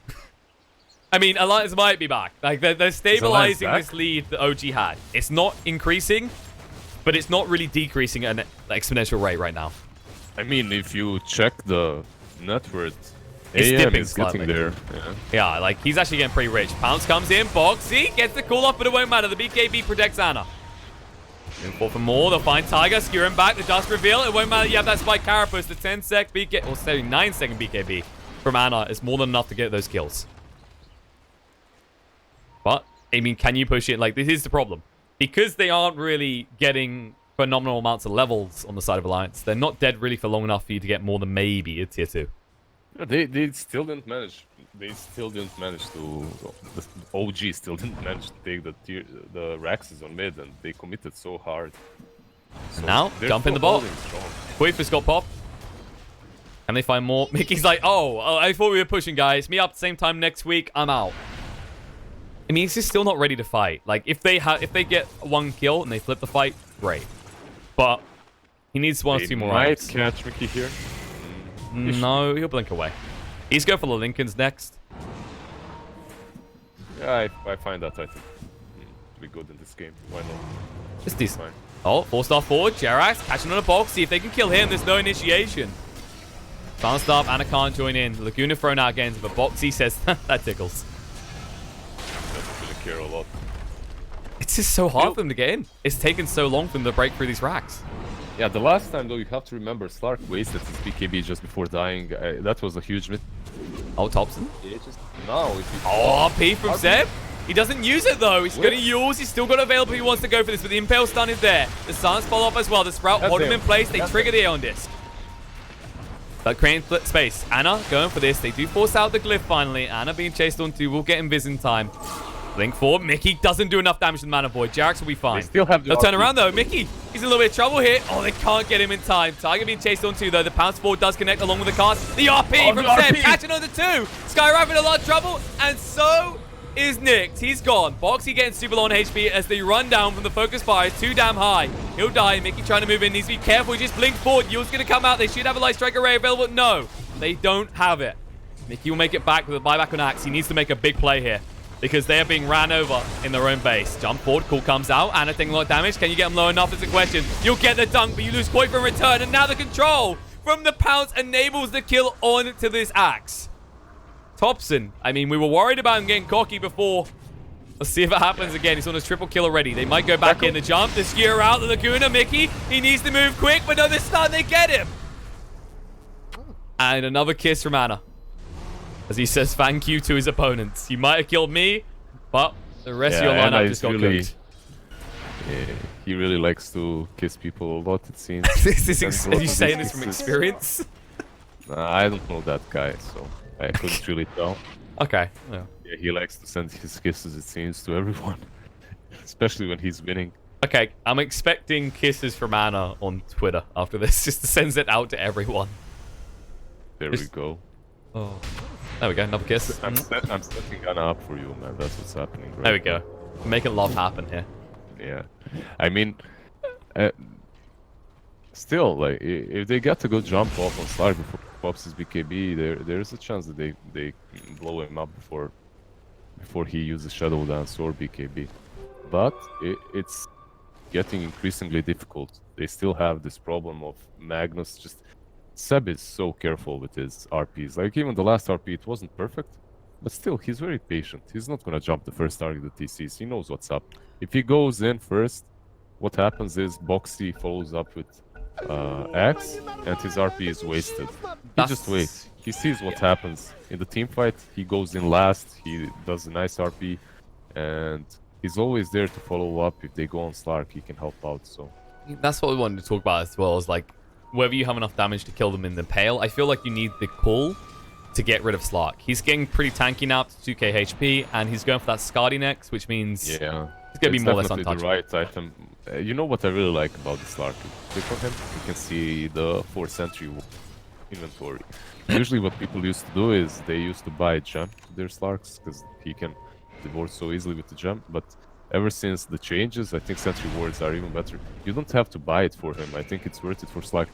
I mean, Alliance might be back. Like, they're stabilizing this lead that OG had. It's not increasing, but it's not really decreasing at an exponential rate right now. I mean, if you check the net worth, it's AM dipping is slightly. getting there. Yeah, like, he's actually getting pretty rich. Pounce comes in. Boxy gets the call off, but it won't matter. The BKB protects Anna. Moving for more. They'll find Tiger. Skewer him back. The dust reveal. It won't matter. You have that spike carapace. The 10-sec BKB, or sorry, 9-second BKB from Anna is more than enough to get those kills. But, I mean, can you push it? Like, this is the problem. Because they aren't really getting phenomenal amounts of levels on the side of Alliance, they're not dead really for long enough for you to get more than maybe a tier 2. Yeah, they still didn't manage. They still didn't manage to... The OG still didn't manage to take the Raxes on mid, and they committed so hard. So now, jump in the bot. Quaver's got pop. Can they find more? Mickey's like, oh, I thought we were pushing, guys. Me up at the same time next week. I'm out. I mean, he's just still not ready to fight. Like, if they get one kill and they flip the fight, great. But he needs one or two more rounds. Might catch Mickey here. No, he'll blink away. He's going for the Lincolns next. Yeah, I find that, I think, to be good in this game. Why not? It's decent. Fine. Oh, 4-star forward. Jerax catching on a box. See if they can kill him. There's no initiation. Silent Staff, Anna can't join in. Laguna thrown out again, but Boxy says that tickles. Doesn't really care a lot. It's just so hard for them to get in. It's taken so long for them to break through these racks. Yeah, the last time though, you have to remember Slark wasted his BKB just before dying. That was a huge miss. Oh, Thompson. Yeah, just now. Oh, RP from Seb. He doesn't use it though. He's going to use. He's still got it available. He wants to go for this, but the Impale stun is there. The Silence follow up as well. The Sprout hold him in place. They trigger the Aeon Disc. But creating space. Anna going for this. They do force out the glyph finally. Anna being chased onto will get invis in time. Blink forward. Mickey doesn't do enough damage to the Mana Void. Jerax will be fine. They still have the They'll turn around though. Mickey, he's in a little bit of trouble here. Oh, they can't get him in time. Tiger being chased onto though. The pounce forward does connect along with the cast. The RP from Seb catching on the 2. Skyrav in a lot of trouble. And so is Nyx. He's gone. Boxy getting super low on HP as they run down from the focus fire. Too damn high. He'll die. Mickey trying to move in. Needs to be careful. He just blinked forward. Yule's going to come out. They should have a light strike array available. No, they don't have it. Mickey will make it back with a buyback on Axe. He needs to make a big play here because they are being ran over in their own base. Jump forward. Cool comes out. Anna taking a lot of damage. Can you get him low enough? Is the question. You'll get the dunk, but you lose Koi from return. And now the control from the pounce enables the kill onto this Axe. Thompson. I mean, we were worried about him getting cocky before. Let's see if it happens again. He's on his triple kill already. They might go back in the jump. The Skier out. The Laguna. Mickey. He needs to move quick, but no, this time they get him. And another kiss from Anna. As he says thank you to his opponents. You might have killed me, but the rest of your lineup just got cooked. Yeah, he really likes to kiss people a lot, it seems. Are you saying this from experience? Nah, I don't know that guy, so I couldn't really tell. Okay. Yeah. Yeah, he likes to send his kisses, it seems, to everyone. Especially when he's winning. Okay, I'm expecting kisses from Anna on Twitter after this, just to send it out to everyone. There we go. Oh. There we go, another kiss. I'm setting Anna up for you, man. That's what's happening. Right? There we go. Making love happen here. Yeah. I mean, still, like, if they get a good jump off on Slark before he pops his BKB, there's a chance that they blow him up before he uses Shadow Dance or BKB. But it's getting increasingly difficult. They still have this problem of Magnus just... Seb is so careful with his RPs. Like, even the last RP, it wasn't perfect. But still, he's very patient. He's not going to jump the first target that he sees. He knows what's up. If he goes in first, what happens is Boxy follows up with Axe, and his RP is wasted. He just waits. He sees what happens. In the team fight, he goes in last. He does a nice RP. And he's always there to follow up. If they go on Slark, he can help out. So that's what we wanted to talk about as well, is like, whether you have enough damage to kill them in the Pale. I feel like you need the pull to get rid of Slark. He's getting pretty tanky now to 2k HP, and he's going for that Scardy next, which means it's going to be more or less untouchable. The right item. You know what I really like about the Slark? Click on him, you can see the 4th century inventory. Usually what people used to do is they used to buy a gem to their Slarks, because he can divorce so easily with the gem, but ever since the changes, I think Sentry Wards are even better. You don't have to buy it for him. I think it's worth it for Slark.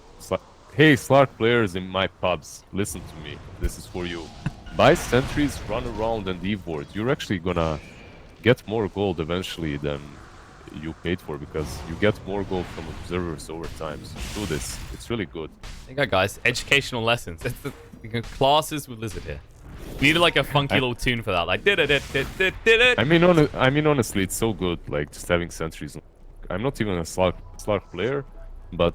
Hey, Slark players in my pubs, listen to me. This is for you. Buy Sentries, run around and Evord. You're actually gonna get more gold eventually than you paid for, because you get more gold from observers over time. So do this. It's really good. There you go, guys. Educational lessons. It's the classes with Lizard here. We needed like a funky little tune for that, like did it. I mean, honestly, it's so good. Like just having sentries. I'm not even a Slark player, but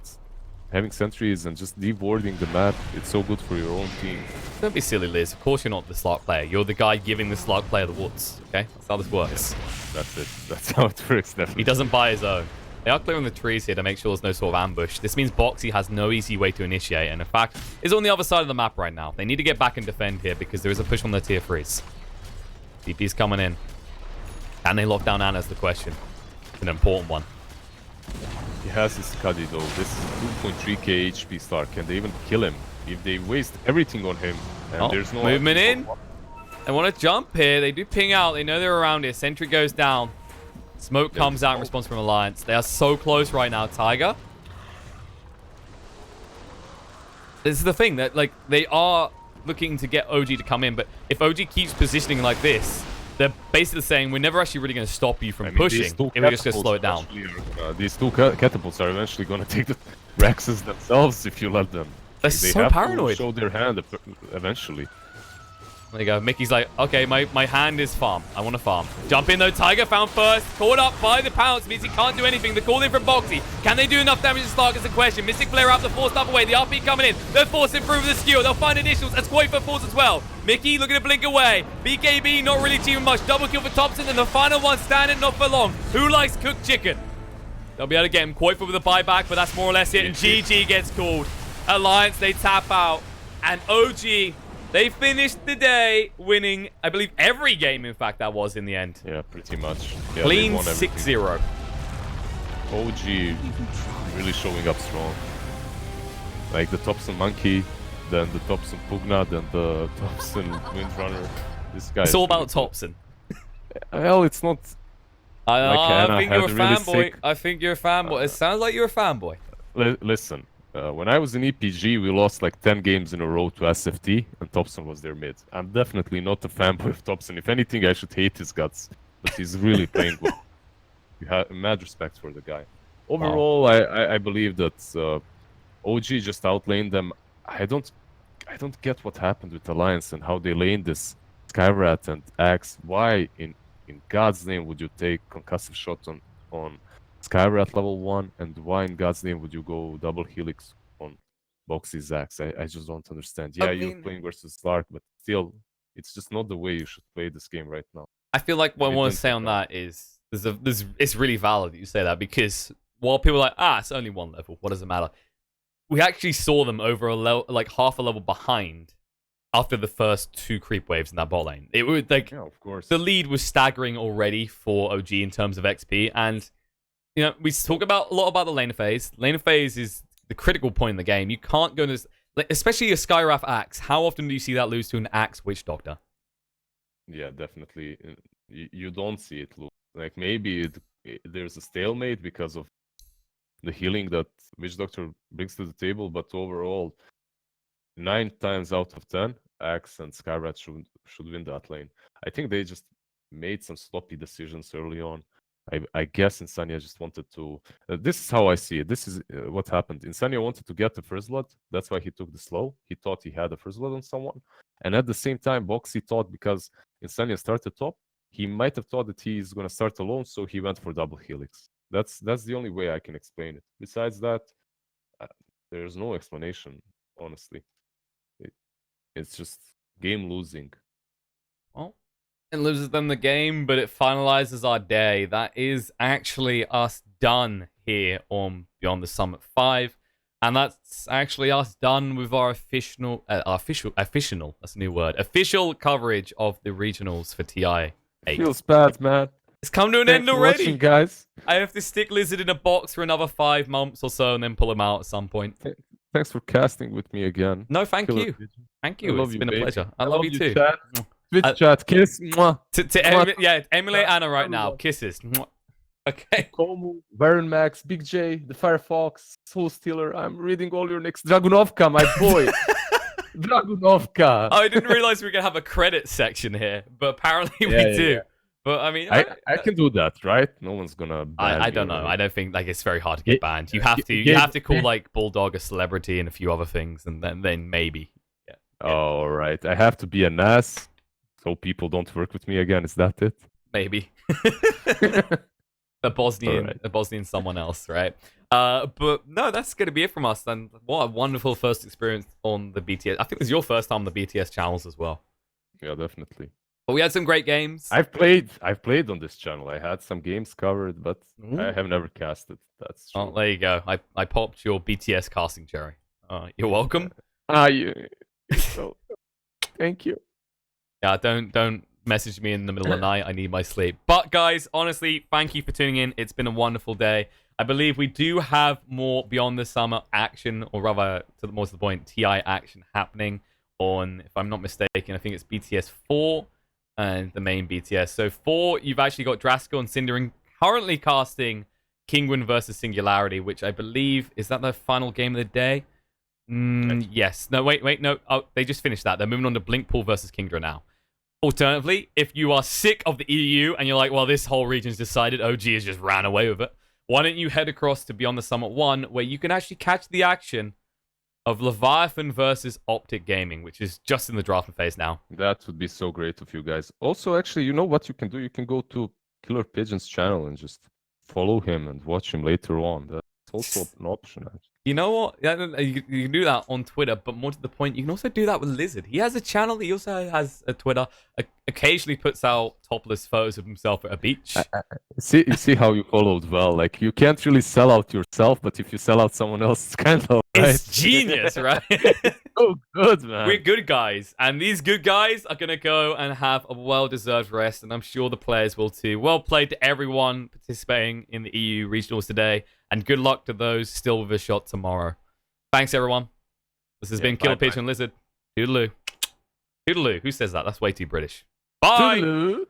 having sentries and just deboarding the map, it's so good for your own team. Don't be silly, Liz. Of course you're not the Slark player. You're the guy giving the Slark player the woods. Okay, that's how this works. Yeah, that's it. That's how it works. Definitely. He doesn't buy his own. They are clearing the trees here to make sure there's no sort of ambush. This means Boxy has no easy way to initiate, and in fact, is on the other side of the map right now. They need to get back and defend here because there is a push on their tier 3s. DP's coming in. Can they lock down Anna is the question. It's an important one. He has his Scuddy though. This is 2.3k HP Slark. Can they even kill him? If they waste everything on him, and there's no movement in. They want to jump here. They do ping out. They know they're around here. Sentry goes down. Smoke comes out in response from Alliance. They are so close right now, Tiger. This is the thing, that like they are looking to get OG to come in, but if OG keeps positioning like this, they're basically saying we're never actually really going to stop you from I mean, pushing. We're just going to slow it down. These two catapults are eventually going to take the Rexes themselves if you let them. They're They so have paranoid. to show their hand eventually. There you go. Mickey's like, okay, my hand is farm. I want to farm. Jump in though. Tiger found first. Caught up by the pounce. Means he can't do anything. The call in from Boxy. Can they do enough damage to Stark is the question. Mystic Flare up. The force stuff away. The RP coming in. They're forcing through with the skewer. They'll find initials. As Qualifier falls as well. Mickey looking to blink away. BKB not really achieving much. Double kill for Thompson. And the final one standing not for long. Who likes cooked chicken? They'll be able to get him. Qualifier with a buyback, but that's more or less it. And GG gets called. Alliance, they tap out. And OG... they finished the day winning, I believe, every game, in fact, that was in the end. Yeah, pretty much. Yeah, Clean 6-0. OG really showing up strong. Like the Thompson Monkey, then the Thompson Pugna, then the Thompson Windrunner. This guy. It's all about Thompson. Well, it's not. I think you're a really fanboy. I think you're a fanboy. It sounds like you're a fanboy. Listen. When I was in EPG, we lost like 10 games in a row to SFT, and Thompson was their mid. I'm definitely not a fanboy of Thompson. If anything, I should hate his guts. But he's really playing well. You have mad respect for the guy. Overall, I believe that OG just outlaned them. I don't get what happened with Alliance and how they laned this Skyrat and Axe. Why in God's name would you take concussive shot on Skyrat level 1, and why in God's name would you go double helix on Boxy's Axe? I just don't understand. Yeah, you're playing versus Stark, but still, it's just not the way you should play this game right now. I feel like what I want to say on that is it's really valid that you say that, because while people are like, it's only one level, what does it matter? We actually saw them over a level, like half a level behind after the first 2 creep waves in that bot lane. It would like, yeah, of course. The lead was staggering already for OG in terms of XP, and you know, we talk a lot about the laner phase. Laner phase is the critical point in the game. You can't go to, especially a Skywrath Axe. How often do you see that lose to an Axe Witch Doctor? Yeah, definitely. You don't see it lose. Like maybe there's a stalemate because of the healing that Witch Doctor brings to the table, but overall, 9 times out of 10, Axe and Skywrath should win that lane. I think they just made some sloppy decisions early on. I guess Insania just wanted to... this is how I see it. This is what happened. Insania wanted to get the first blood. That's why he took the slow. He thought he had the first blood on someone. And at the same time, Boxy thought because Insania started top, he might have thought that he's going to start alone, so he went for double helix. That's the only way I can explain it. Besides that, there's no explanation, honestly. It's just game losing. Well, it loses them the game, but it finalizes our day. That is actually us done here on Beyond the Summit 5. And that's actually us done with our official, that's a new word, official coverage of the regionals for TI8. Feels bad, man. It's come to an end already. Watching, guys. I have to stick Lizard in a box for another 5 months or so and then pull him out at some point. Thanks for casting with me again. No, thank you. Thank you. It's been a pleasure. I love you too. Chat. Twitch chat. Kiss. Mwah. Yeah, emulate Anna right now. Kisses. Mwah. Okay. Komu, Baron Max, Big J, the Firefox, Soul Stealer. I'm reading all your next Dragunovka, my boy. Dragunovka. I didn't realize we were going to have a credit section here, but apparently we do. Yeah. But I mean, I can do that, right? No one's gonna ban I don't know. Right? I don't think like it's very hard to get banned. You have to call like Bulldog a celebrity and a few other things, and then maybe. Yeah. All right. I have to be an ass so people don't work with me again. Is that it? Maybe. a Bosnian someone else, right? But no, that's going to be it from us. And what a wonderful first experience on the BTS. I think it was your first time on the BTS channels as well. Yeah, definitely. But we had some great games. I've played on this channel. I had some games covered, but I have never casted. That's true. Oh, there you go. I popped your BTS casting cherry. You're welcome. So, thank you. Yeah, don't message me in the middle of the night. I need my sleep. But guys, honestly, thank you for tuning in. It's been a wonderful day. I believe we do have more Beyond the Summer action, or rather, more to the point, TI action happening on, if I'm not mistaken, I think it's BTS 4. And the main BTS. So 4, you've actually got Draskell and Cindering currently casting Kingwin versus Singularity, which I believe, is that the final game of the day? Yes. No, wait, no. Oh, they just finished that. They're moving on to Blinkpool versus Kingdra now. Alternatively, if you are sick of the EU and you're like, well, this whole region's decided, OG has just ran away with it, why don't you head across to Beyond the Summit 1, where you can actually catch the action of Leviathan versus Optic Gaming, which is just in the drafting phase now. That would be so great of you guys. Also, actually, you know what you can do? You can go to Killer Pigeon's channel and just follow him and watch him later on. That's also an option. Actually. You know what? Yeah, you can do that on Twitter, but more to the point, you can also do that with Lizard. He has a channel. He also has a Twitter. Occasionally puts out topless photos of himself at a beach. You see how you followed well. Like, you can't really sell out yourself, but if you sell out someone else, it's kind of It's genius, right? So good, man. We're good guys, and these good guys are going to go and have a well-deserved rest, and I'm sure the players will too. Well played to everyone participating in the EU regionals today, and good luck to those still with a shot tomorrow. Thanks, everyone. This has been KillerPigeon Lizard. Toodaloo. Toodaloo. Who says that? That's way too British. Bye! Toodaloo.